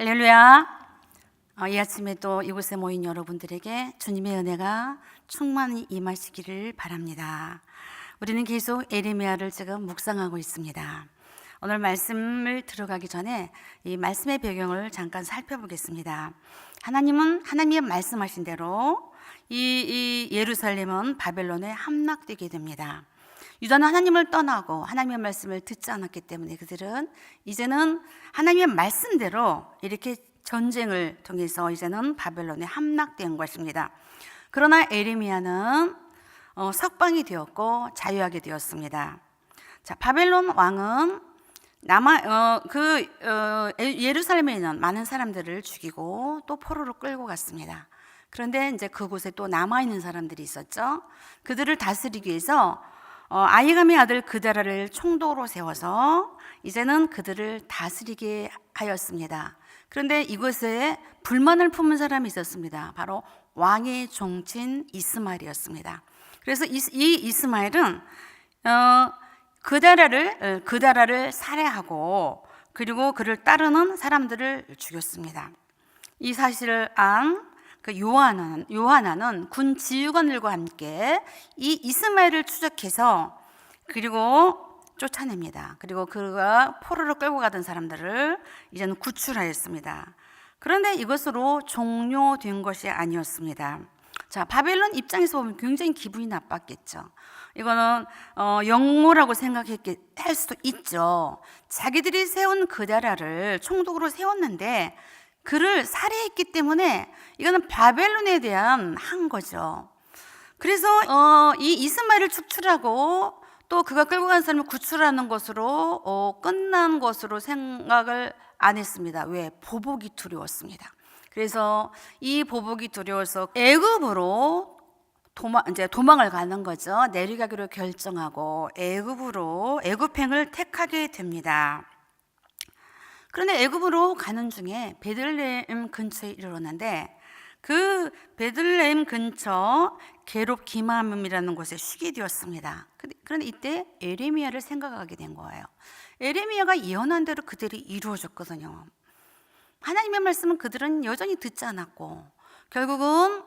할렐루야. 이 아침에 또 이곳에 모인 여러분들에게 주님의 은혜가 충만히 임하시기를 바랍니다. 우리는 계속 에레미야를 지금 묵상하고 있습니다. 오늘 말씀을 들어가기 전에 이 말씀의 배경을 잠깐 살펴보겠습니다. 하나님은 하나님의 말씀하신 대로 이 예루살렘은 바벨론에 함락되게 됩니다. 유다는 하나님을 떠나고 하나님의 말씀을 듣지 않았기 때문에 그들은 이제는 하나님의 말씀대로 이렇게 전쟁을 통해서 이제는 바벨론에 함락된 것입니다. 그러나 에레미야는 석방이 되었고 자유하게 되었습니다. 자, 바벨론 왕은 예루살렘에 있는 많은 사람들을 죽이고 또 포로로 끌고 갔습니다. 그런데 이제 그곳에 또 남아있는 사람들이 있었죠. 그들을 다스리기 위해서 아히감의 아들 그다라를 총독으로 세워서 이제는 그들을 다스리게 하였습니다. 그런데 이곳에 불만을 품은 사람이 있었습니다. 바로 왕의 종친 이스마엘이었습니다. 그래서 이 이스마엘은 그다라를 살해하고 그리고 그를 따르는 사람들을 죽였습니다. 이 사실을 안 요하나는 군 지휘관들과 함께 이 이스마엘을 추적해서 그리고 쫓아냅니다. 그리고 그가 포로로 끌고 가던 사람들을 이제는 구출하였습니다. 그런데 이것으로 종료된 것이 아니었습니다. 자, 바벨론 입장에서 보면 굉장히 기분이 나빴겠죠. 이거는 영모라고 할 수도 있죠. 자기들이 세운 그다라를 총독으로 세웠는데 그를 살해했기 때문에 이거는 바벨론에 대한 한 거죠. 그래서 이 이스마엘을 축출하고 또 그가 끌고 간 사람을 구출하는 것으로 끝난 것으로 생각을 안 했습니다. 왜? 보복이 두려웠습니다. 그래서 이 보복이 두려워서 애굽으로 도망을 가는 거죠. 내려가기로 결정하고 애굽행을 택하게 됩니다. 그런데 애굽으로 가는 중에 베들레헴 근처에 이르렀는데 그 베들레헴 근처 게롭 기맘이라는 곳에 쉬게 되었습니다. 그런데 이때 에레미야를 생각하게 된 거예요. 에레미야가 예언한 대로 그들이 이루어졌거든요. 하나님의 말씀은 그들은 여전히 듣지 않았고 결국은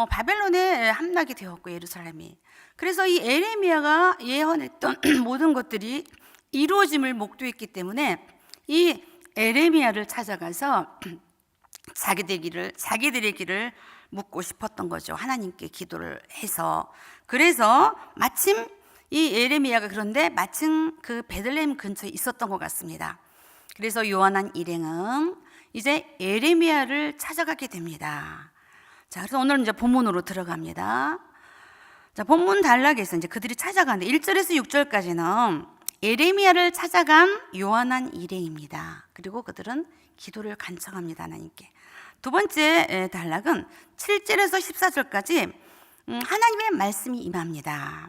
바벨론에 함락이 되었고 예루살렘이. 그래서 이 에레미야가 예언했던 모든 것들이 이루어짐을 목도했기 때문에 이 에레미야를 찾아가서 자기들의 길을 묻고 싶었던 거죠. 하나님께 기도를 해서. 그래서 마침 이 에레미야가 그런데 마침 그 베들레헴 근처에 있었던 것 같습니다. 그래서 요한한 일행은 이제 에레미야를 찾아가게 됩니다. 자, 그래서 오늘 이제 본문으로 들어갑니다. 자, 본문 단락에서 이제 그들이 찾아가는데 1절에서 6절까지는 에레미야를 찾아간 요한한 일행입니다. 그리고 그들은 기도를 간청합니다. 하나님께. 두 번째 단락은 7절에서 14절까지 하나님의 말씀이 임합니다.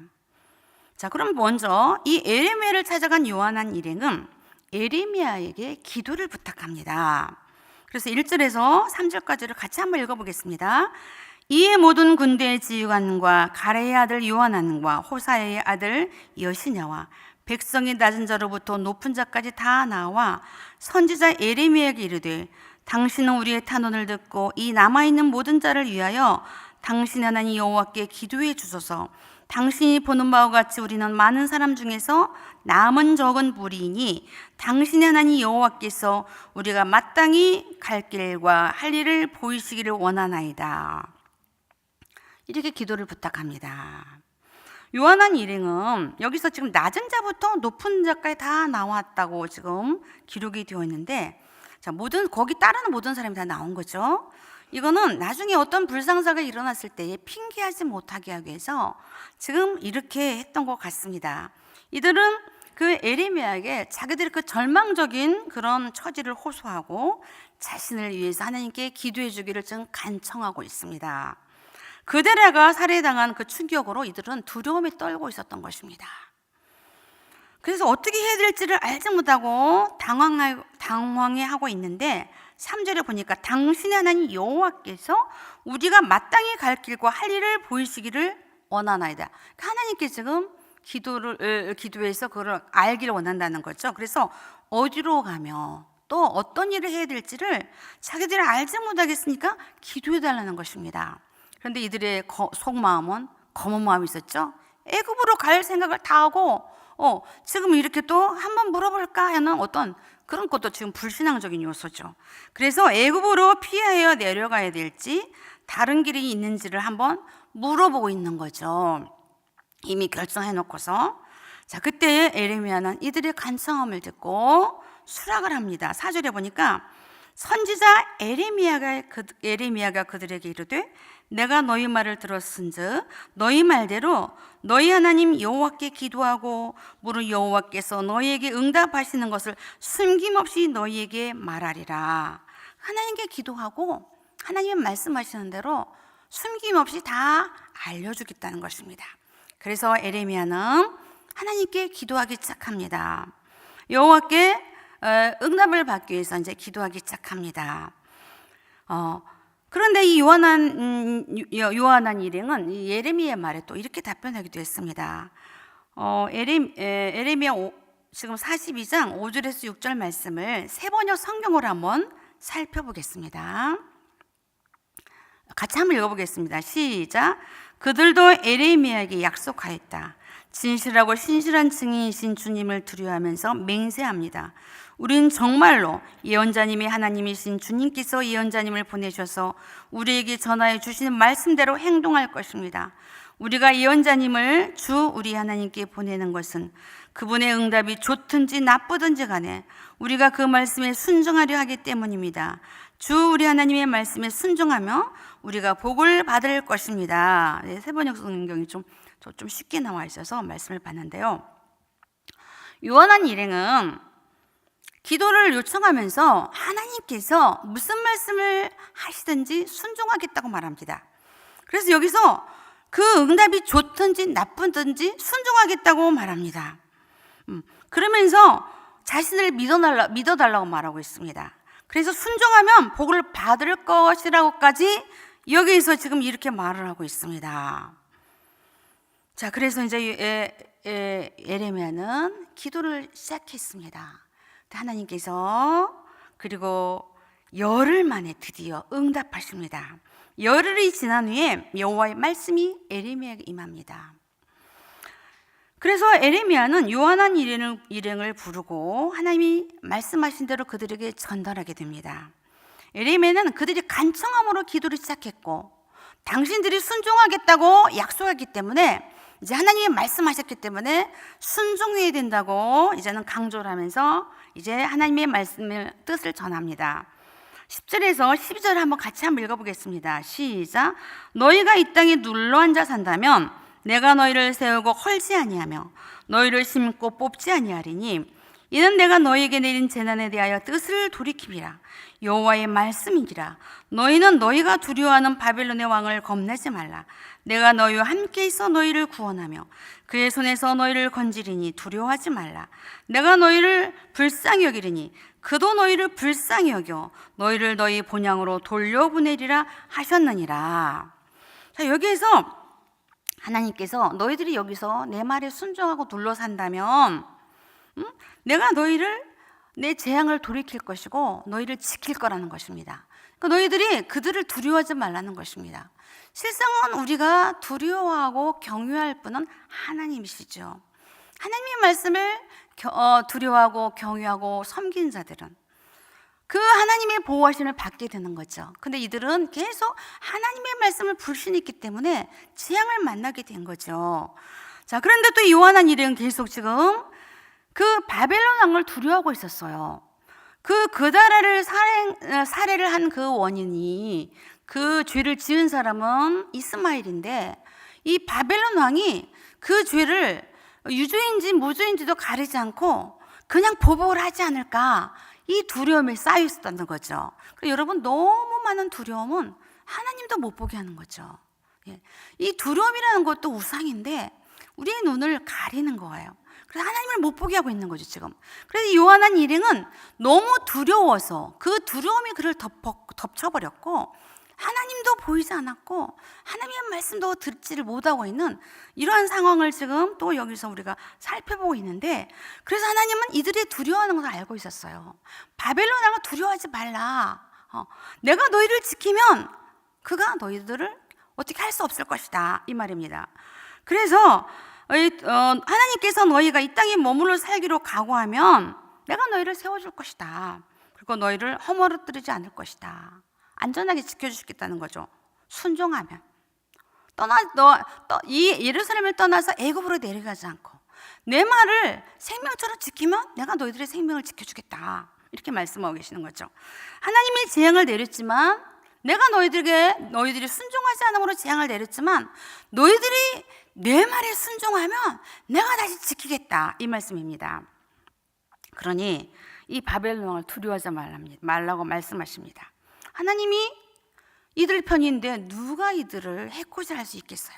자, 그럼 먼저 이 에레미야를 찾아간 요한한 일행은 에레미야에게 기도를 부탁합니다. 그래서 1절에서 3절까지를 같이 한번 읽어보겠습니다. 이에 모든 군대의 지휘관과 가레의 아들 요하난과 호사야의 아들 여시냐와 백성이 낮은 자로부터 높은 자까지 다 나와 선지자 에레미야에게 이르되 당신은 우리의 탄원을 듣고 이 남아있는 모든 자를 위하여 당신 하나님 여호와께 기도해 주소서. 당신이 보는 바와 같이 우리는 많은 사람 중에서 남은 적은 무리이니 당신 하나님 여호와께서 우리가 마땅히 갈 길과 할 일을 보이시기를 원하나이다. 이렇게 기도를 부탁합니다. 요한한 일행은 여기서 지금 낮은 자부터 높은 자까지 다 나왔다고 지금 기록이 되어 있는데, 자, 거기 따르는 모든 사람이 다 나온 거죠. 이거는 나중에 어떤 불상사가 일어났을 때에 핑계하지 못하게 하기 위해서 지금 이렇게 했던 것 같습니다. 이들은 그 에레미야에게 자기들의 그 절망적인 그런 처지를 호소하고 자신을 위해서 하나님께 기도해 주기를 지금 간청하고 있습니다. 그다라가 살해당한 그 충격으로 이들은 두려움에 떨고 있었던 것입니다. 그래서 어떻게 해야 될지를 알지 못하고 당황해하고 있는데 3절에 보니까 당신의 하나님 여호와께서 우리가 마땅히 갈 길과 할 일을 보이시기를 원하나이다. 하나님께 지금 기도해서 그걸 알기를 원한다는 거죠. 그래서 어디로 가며 또 어떤 일을 해야 될지를 자기들이 알지 못하겠으니까 기도해 달라는 것입니다. 그런데 이들의 속마음은 검은 마음이 있었죠. 애굽으로 갈 생각을 다 하고 지금 이렇게 또 한번 물어볼까 하는 어떤 그런 것도 지금 불신앙적인 요소죠. 그래서 애굽으로 피하여 내려가야 될지 다른 길이 있는지를 한번 물어보고 있는 거죠. 이미 결정해 놓고서. 자, 그때 에레미야는 이들의 간청함을 듣고 수락을 합니다. 4절에 보니까 선지자 에레미야가 그들에게 이르되 내가 너희 말을 들었은즉 너희 말대로 너희 하나님 여호와께 기도하고 무릇 여호와께서 너희에게 응답하시는 것을 숨김없이 너희에게 말하리라. 하나님께 기도하고 하나님이 말씀하시는 대로 숨김없이 다 알려주겠다는 것입니다. 그래서 에레미야는 하나님께 기도하기 시작합니다. 여호와께 응답을 받기 위해서 이제 기도하기 시작합니다. 그런데 이 요한한 일행은 이 예레미야의 말에 또 이렇게 답변하기도 했습니다. 에레미야 지금 42장 5절에서 6절 말씀을 세번역 성경으로 한번 살펴보겠습니다. 같이 한번 읽어보겠습니다. 시작. 그들도 에레미야에게 약속하였다. 진실하고 신실한 증인이신 주님을 두려워하면서 맹세합니다. 우린 정말로 예언자님이 하나님이신 주님께서 예언자님을 보내셔서 우리에게 전하여 주시는 말씀대로 행동할 것입니다. 우리가 예언자님을 주 우리 하나님께 보내는 것은 그분의 응답이 좋든지 나쁘든지 간에 우리가 그 말씀에 순종하려 하기 때문입니다. 주 우리 하나님의 말씀에 순종하며 우리가 복을 받을 것입니다. 네, 세번역 성경이 좀 쉽게 나와 있어서 말씀을 봤는데요. 요한한 일행은 기도를 요청하면서 하나님께서 무슨 말씀을 하시든지 순종하겠다고 말합니다. 그래서 여기서 그 응답이 좋든지 나쁘든지 순종하겠다고 말합니다. 그러면서 자신을 믿어달라고 말하고 있습니다. 그래서 순종하면 복을 받을 것이라고까지 여기에서 지금 이렇게 말을 하고 있습니다. 자, 그래서 이제 에레미야는 기도를 시작했습니다. 하나님께서 그리고 열흘 만에 드디어 응답하십니다. 열흘이 지난 후에 여호와의 말씀이 에레미야에게 임합니다. 그래서 에레미야는 요한한 일행을 부르고 하나님이 말씀하신 대로 그들에게 전달하게 됩니다. 에레미야는 그들이 간청함으로 기도를 시작했고 당신들이 순종하겠다고 약속했기 때문에 이제 하나님이 말씀하셨기 때문에 순종해야 된다고 이제는 강조를 하면서 이제 하나님의 말씀의 뜻을 전합니다. 10절에서 12절 한번 같이 한번 읽어보겠습니다. 시작. 너희가 이 땅에 눌러앉아 산다면 내가 너희를 세우고 헐지 아니하며 너희를 심고 뽑지 아니하리니 이는 내가 너희에게 내린 재난에 대하여 뜻을 돌이키리라. 여호와의 말씀이니라. 너희는 너희가 두려워하는 바벨론의 왕을 겁내지 말라. 내가 너희와 함께 있어 너희를 구원하며 그의 손에서 너희를 건지리니 두려워하지 말라. 내가 너희를 불쌍히 여기리니 그도 너희를 불쌍히 여겨 너희를 너희 본향으로 돌려보내리라 하셨느니라. 자, 여기에서 하나님께서 너희들이 여기서 내 말에 순종하고 눌러 산다면 내가 너희를 내 재앙을 돌이킬 것이고 너희를 지킬 거라는 것입니다. 그러니까 너희들이 그들을 두려워하지 말라는 것입니다. 실상은 우리가 두려워하고 경외할 분은 하나님이시죠. 하나님의 말씀을 두려워하고 경외하고 섬긴 자들은 그 하나님의 보호하심을 받게 되는 거죠. 근데 이들은 계속 하나님의 말씀을 불신했기 때문에 재앙을 만나게 된 거죠. 자, 그런데 또 요한한 일행은 계속 지금 그 바벨론 왕을 두려워하고 있었어요. 그 나라를 살해를 한 그 원인이 그 죄를 지은 사람은 이스마엘인데 이 바벨론 왕이 그 죄를 유죄인지 무죄인지도 가리지 않고 그냥 보복을 하지 않을까, 이 두려움에 쌓여 있었다는 거죠. 여러분, 너무 많은 두려움은 하나님도 못 보게 하는 거죠. 이 두려움이라는 것도 우상인데 우리의 눈을 가리는 거예요. 그래서 하나님을 못 보게 하고 있는 거죠, 지금. 그래서 요한한 일행은 너무 두려워서 그 두려움이 그를 덮쳐버렸고 하나님도 보이지 않았고 하나님의 말씀도 듣지를 못하고 있는 이러한 상황을 지금 또 여기서 우리가 살펴보고 있는데, 그래서 하나님은 이들이 두려워하는 것을 알고 있었어요. 바벨론 왕을 두려워하지 말라. 내가 너희를 지키면 그가 너희들을 어떻게 할 수 없을 것이다, 이 말입니다. 그래서 하나님께서 너희가 이 땅에 머물러 살기로 각오하면 내가 너희를 세워줄 것이다. 그리고 너희를 허물어뜨리지 않을 것이다. 안전하게 지켜주시겠다는 거죠. 순종하면. 이 예루살렘을 떠나서 애굽으로 내려가지 않고 내 말을 생명처럼 지키면 내가 너희들의 생명을 지켜주겠다. 이렇게 말씀하고 계시는 거죠. 하나님이 재앙을 내렸지만, 내가 너희들이 순종하지 않음으로 재앙을 내렸지만 너희들이 내 말에 순종하면 내가 다시 지키겠다, 이 말씀입니다. 그러니 이 바벨론 왕을 두려워하지 말라고 말씀하십니다. 하나님이 이들 편인데 누가 이들을 해코지할 수 있겠어요?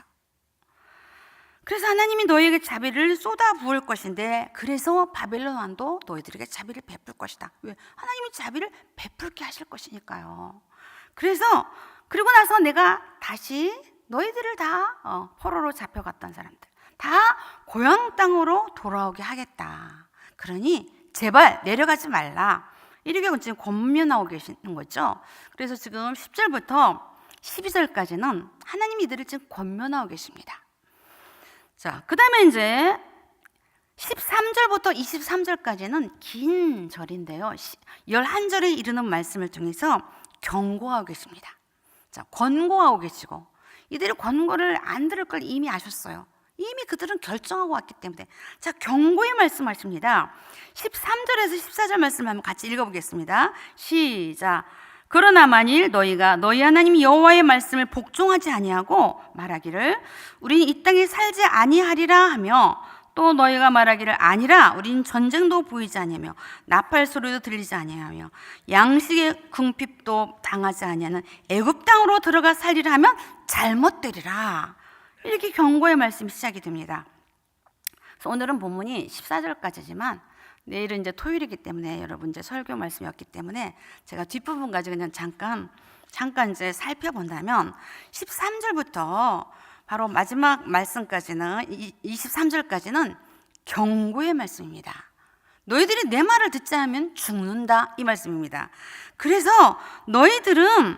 그래서 하나님이 너희에게 자비를 쏟아 부을 것인데, 그래서 바벨론 왕도 너희들에게 자비를 베풀 것이다. 왜? 하나님이 자비를 베풀게 하실 것이니까요. 그래서 그리고 나서 내가 다시 너희들을 다 포로로 잡혀갔던 사람들 다 고향 땅으로 돌아오게 하겠다. 그러니 제발 내려가지 말라. 이렇게 지금 권면하고 계시는 거죠. 그래서 지금 10절부터 12절까지는 하나님이 이들을 지금 권면하고 계십니다. 자, 그 다음에 이제 13절부터 23절까지는 긴 절인데요. 11절에 이르는 말씀을 통해서 경고하고 계십니다. 자, 권고하고 계시고, 이들이 권고를 안 들을 걸 이미 아셨어요. 이미 그들은 결정하고 왔기 때문에. 자, 경고의 말씀하십니다. 13절에서 14절 말씀 한번 같이 읽어보겠습니다. 시작. 그러나 만일 너희가 너희 하나님 여호와의 말씀을 복종하지 아니하고 말하기를 우리는 이 땅에 살지 아니하리라 하며, 또 너희가 말하기를 아니라 우린 전쟁도 보이지 아니하며 나팔 소리도 들리지 아니하며 양식의 궁핍도 당하지 아니하는 애굽 땅으로 들어가 살리라 하면 잘못되리라. 이렇게 경고의 말씀이 시작이 됩니다. 그래서 오늘은 본문이 14절까지지만 내일은 이제 토요일이기 때문에 여러분 이제 설교 말씀이었기 때문에 제가 뒷부분 가지고 그냥 잠깐 이제 살펴본다면, 13절부터 바로 마지막 말씀까지는 23절까지는 경고의 말씀입니다. 너희들이 내 말을 듣지 않으면 죽는다, 이 말씀입니다. 그래서 너희들은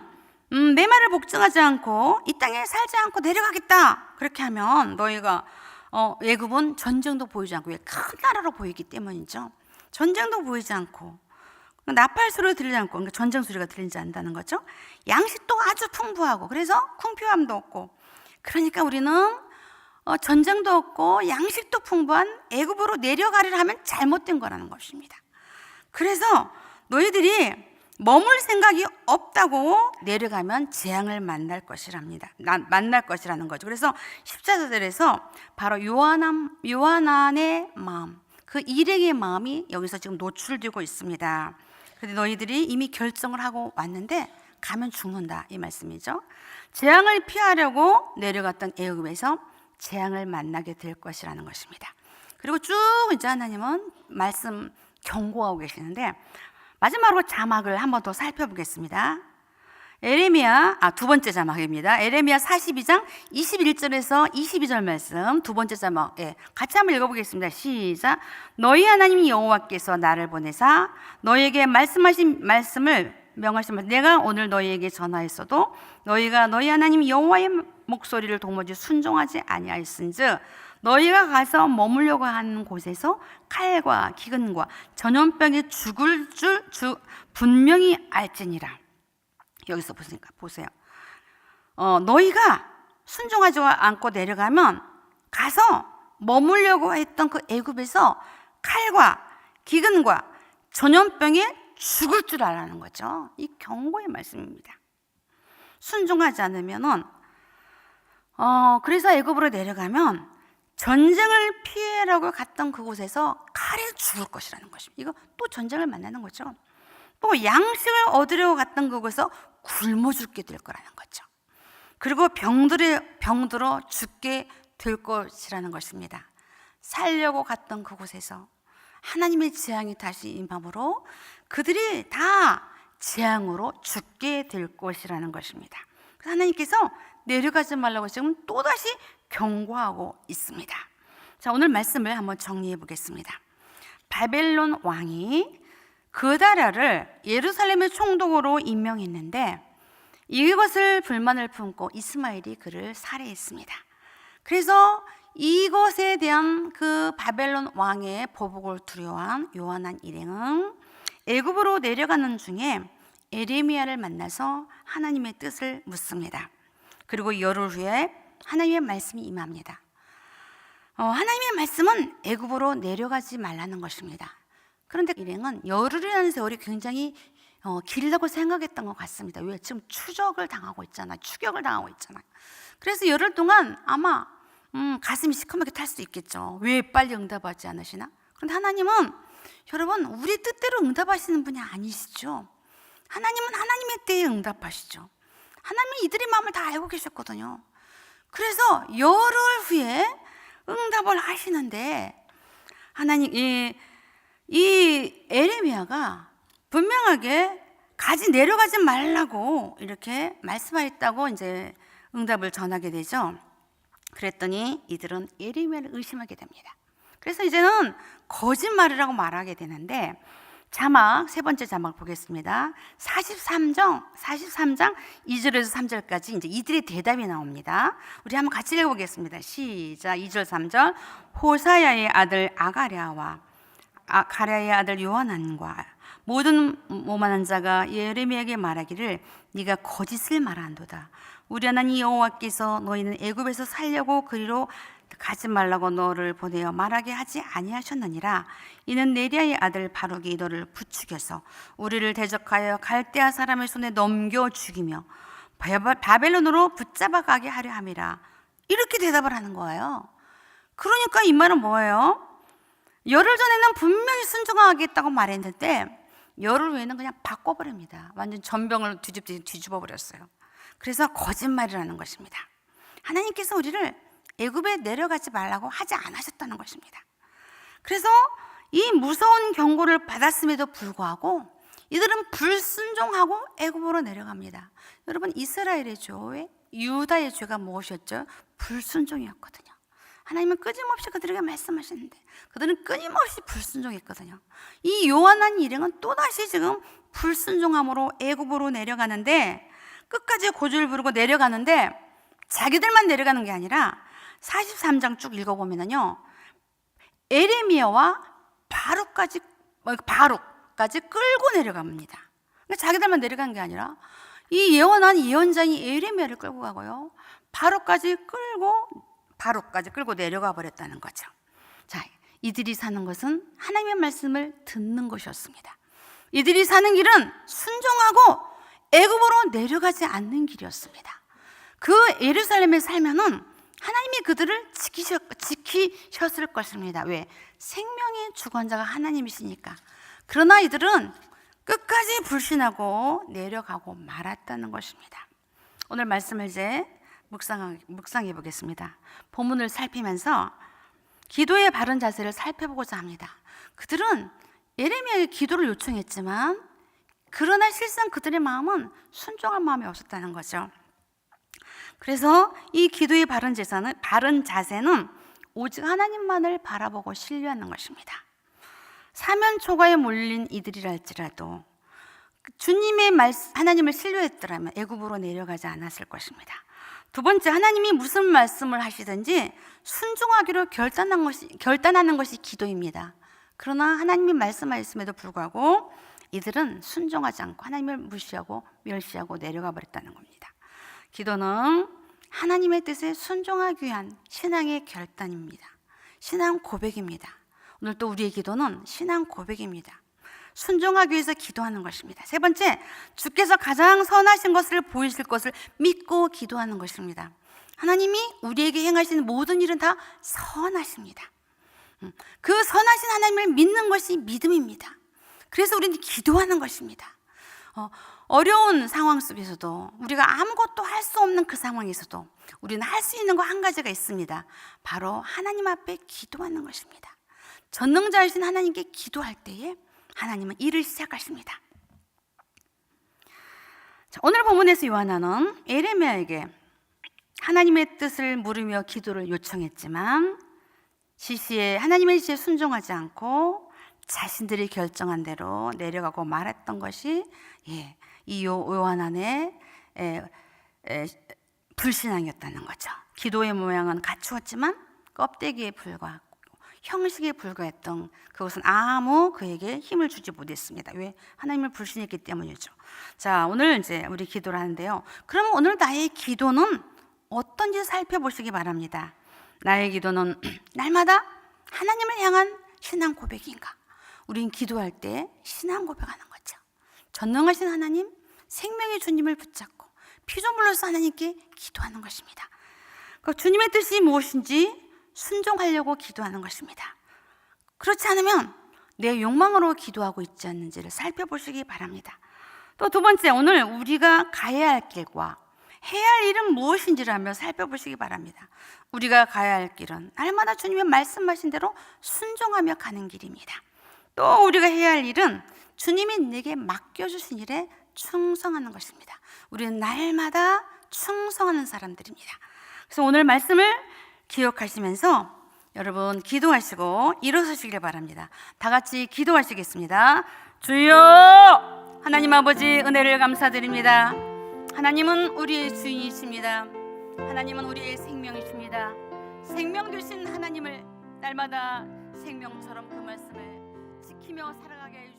내 말을 복종하지 않고 이 땅에 살지 않고 내려가겠다. 그렇게 하면 너희가 애굽은 전쟁도 보이지 않고, 왜? 큰 나라로 보이기 때문이죠. 전쟁도 보이지 않고 나팔 소리가 들리지 않고, 그러니까 전쟁 소리가 들리지 않는다는 거죠. 양식도 아주 풍부하고, 그래서 궁핍함도 없고, 그러니까 우리는 전쟁도 없고 양식도 풍부한 애굽으로 내려가리라 하면 잘못된 거라는 것입니다. 그래서 너희들이 머물 생각이 없다고 내려가면 재앙을 만날 것이라는 거죠. 그래서 14절에서 바로 요한안의 마음, 그 일행의 마음이 여기서 지금 노출되고 있습니다. 그런데 너희들이 이미 결정을 하고 왔는데 가면 죽는다, 이 말씀이죠. 재앙을 피하려고 내려갔던 애굽에서 재앙을 만나게 될 것이라는 것입니다. 그리고 쭉 이제 하나님은 말씀 경고하고 계시는데, 마지막으로 자막을 한 번 더 살펴보겠습니다. 두 번째 자막입니다. 에레미야 42장 21절에서 22절 말씀, 두 번째 자막, 같이 한번 읽어보겠습니다. 시작. 너희 하나님 여호와께서 나를 보내사 너희에게 말씀하신 말씀을 명하시면 내가 오늘 너희에게 전하였어도 너희가 너희 하나님 여호와의 목소리를 도무지 순종하지 아니하였은즉 너희가 가서 머물려고 하는 곳에서 칼과 기근과 전염병에 죽을 줄 분명히 알지니라. 여기서 보세요. 너희가 순종하지 않고 내려가면 가서 머물려고 했던 그 애굽에서 칼과 기근과 전염병에 죽을 줄 알라는 거죠. 이 경고의 말씀입니다. 순종하지 않으면은 그래서 애굽으로 내려가면 전쟁을 피해라고 갔던 그곳에서 칼에 죽을 것이라는 것입니다. 이거 또 전쟁을 만나는 거죠. 또 양식을 얻으려고 갔던 그곳에서 굶어 죽게 될 거라는 거죠. 그리고 병들어 죽게 될 것이라는 것입니다. 살려고 갔던 그곳에서 하나님의 재앙이 다시 임함으로 그들이 다 재앙으로 죽게 될 것이라는 것입니다. 하나님께서 내려가지 말라고 지금 또다시 경고하고 있습니다. 자, 오늘 말씀을 한번 정리해 보겠습니다. 바벨론 왕이 그다랴를 예루살렘의 총독으로 임명했는데 이것을 불만을 품고 이스마엘이 그를 살해했습니다. 그래서 이것에 대한 그 바벨론 왕의 보복을 두려워한 요한한 일행은 애굽으로 내려가는 중에 에레미야를 만나서 하나님의 뜻을 묻습니다. 그리고 열흘 후에 하나님의 말씀이 임합니다. 하나님의 말씀은 애굽으로 내려가지 말라는 것입니다. 그런데 일행은 열흘이라는 세월이 굉장히 길다고 생각했던 것 같습니다. 왜? 지금 추적을 당하고 있잖아요. 추격을 당하고 있잖아요. 그래서 열흘 동안 아마 가슴이 시커멓게 탈 수도 있겠죠. 왜 빨리 응답하지 않으시나? 그런데 하나님은 여러분 우리 뜻대로 응답하시는 분이 아니시죠. 하나님은 하나님의 때에 응답하시죠. 하나님은 이들의 마음을 다 알고 계셨거든요. 그래서 열흘 후에 응답을 하시는데 하나님 이 에레미야가 분명하게 내려가지 말라고 이렇게 말씀하셨다고 이제 응답을 전하게 되죠. 그랬더니 이들은 에레미야를 의심하게 됩니다. 그래서 이제는 거짓말이라고 말하게 되는데 세 번째 자막 보겠습니다. 43장 2절에서 3절까지 이제 이들의 대답이 나옵니다. 우리 한번 같이 읽어보겠습니다. 시작. 2절 3절. 호사야의 아들 아가랴와 가랴의 아들 요하난과 모든 오만한 자가 예레미야에게 말하기를 네가 거짓을 말한도다. 우리 하나님 여호와께서 너희는 애굽에서 살려고 그리로 가지 말라고 너를 보내어 말하게 하지 아니하셨느니라. 이는 네리야의 아들 바룩이 너를 부추겨서 우리를 대적하여 갈대아 사람의 손에 넘겨 죽이며 바벨론으로 붙잡아 가게 하려 함이라. 이렇게 대답을 하는 거예요. 그러니까 이 말은 뭐예요? 열흘 전에는 분명히 순종하겠다고 말했는데 열흘 후에는 그냥 바꿔버립니다. 완전 전병을 뒤집어 버렸어요. 그래서 거짓말이라는 것입니다. 하나님께서 우리를 애굽에 내려가지 말라고 하지 않으셨다는 것입니다. 그래서 이 무서운 경고를 받았음에도 불구하고 이들은 불순종하고 애굽으로 내려갑니다. 여러분 이스라엘의 죄, 유다의 죄가 무엇이었죠? 불순종이었거든요. 하나님은 끊임없이 그들에게 말씀하시는데 그들은 끊임없이 불순종했거든요. 이 요한한 일행은 또다시 지금 불순종함으로 애굽으로 내려가는데 끝까지 고집을 부르고 내려가는데 자기들만 내려가는 게 아니라 43장 쭉 읽어보면요 에레미야와 바룩까지 끌고 내려갑니다. 그러니까 자기들만 내려간 게 아니라 이 예언한 예언자인 에레미야를 끌고 가고요 바룩까지 끌고 내려가 버렸다는 거죠. 자, 이들이 사는 것은 하나님의 말씀을 듣는 것이었습니다. 이들이 사는 길은 순종하고 애굽으로 내려가지 않는 길이었습니다. 그 예루살렘에 살면은 하나님이 그들을 지키셨을 것입니다. 왜? 생명의 주관자가 하나님이시니까. 그러나 이들은 끝까지 불신하고 내려가고 말았다는 것입니다. 오늘 말씀을 이제 묵상해 보겠습니다. 본문을 살피면서 기도의 바른 자세를 살펴보고자 합니다. 그들은 예레미야에게 기도를 요청했지만 그러나 실상 그들의 마음은 순종할 마음이 없었다는 거죠. 그래서 이 기도의 바른 자세는 오직 하나님만을 바라보고 신뢰하는 것입니다. 사면 초가에 몰린 이들이랄지라도 주님의 하나님을 신뢰했더라면 애굽으로 내려가지 않았을 것입니다. 두 번째, 하나님이 무슨 말씀을 하시든지 순종하기로 결단하는 것이 기도입니다. 그러나 하나님이 말씀하셨음에도 불구하고 이들은 순종하지 않고 하나님을 무시하고 멸시하고 내려가 버렸다는 겁니다. 기도는 하나님의 뜻에 순종하기 위한 신앙의 결단입니다. 신앙 고백입니다. 오늘 또 우리의 기도는 신앙 고백입니다. 순종하기 위해서 기도하는 것입니다. 세 번째, 주께서 가장 선하신 것을 보이실 것을 믿고 기도하는 것입니다. 하나님이 우리에게 행하시는 모든 일은 다 선하십니다. 그 선하신 하나님을 믿는 것이 믿음입니다. 그래서 우리는 기도하는 것입니다. 어려운 상황 속에서도 우리가 아무것도 할 수 없는 그 상황에서도 우리는 할 수 있는 거 한 가지가 있습니다. 바로 하나님 앞에 기도하는 것입니다. 전능자이신 하나님께 기도할 때에 하나님은 일을 시작하십니다. 자, 오늘 본문에서 요한나는 에레미야에게 하나님의 뜻을 물으며 기도를 요청했지만 하나님의 지시에 순종하지 않고 자신들이 결정한 대로 내려가고 말했던 것이 이 요한나의 불신앙이었다는 거죠. 기도의 모양은 갖추었지만 껍데기에 불과하고 형식에 불과했던 그것은 아무 그에게 힘을 주지 못했습니다. 왜? 하나님을 불신했기 때문이죠. 자, 오늘 이제 우리 기도를 하는데요. 그러면 오늘 나의 기도는 어떤지 살펴보시기 바랍니다. 나의 기도는 날마다 하나님을 향한 신앙 고백인가? 우린 기도할 때 신앙 고백하는 거죠. 전능하신 하나님, 생명의 주님을 붙잡고 피조물로서 하나님께 기도하는 것입니다. 그 주님의 뜻이 무엇인지 순종하려고 기도하는 것입니다. 그렇지 않으면 내 욕망으로 기도하고 있지 않는지를 살펴보시기 바랍니다. 또 두 번째, 오늘 우리가 가야 할 길과 해야 할 일은 무엇인지를 한번 살펴보시기 바랍니다. 우리가 가야 할 길은 날마다 주님의 말씀하신 대로 순종하며 가는 길입니다. 또 우리가 해야 할 일은 주님이 내게 맡겨주신 일에 충성하는 것입니다. 우리는 날마다 충성하는 사람들입니다. 그래서 오늘 말씀을 기억하시면서 여러분 기도하시고 일어서시길 바랍니다. 다 같이 기도하시겠습니다. 주여, 하나님 아버지 은혜를 감사드립니다. 하나님은 우리의 주인이십니다. 하나님은 우리의 생명이십니다. 생명 되신 하나님을 날마다 생명처럼 그 말씀을 지키며 살아가게 해주십시오.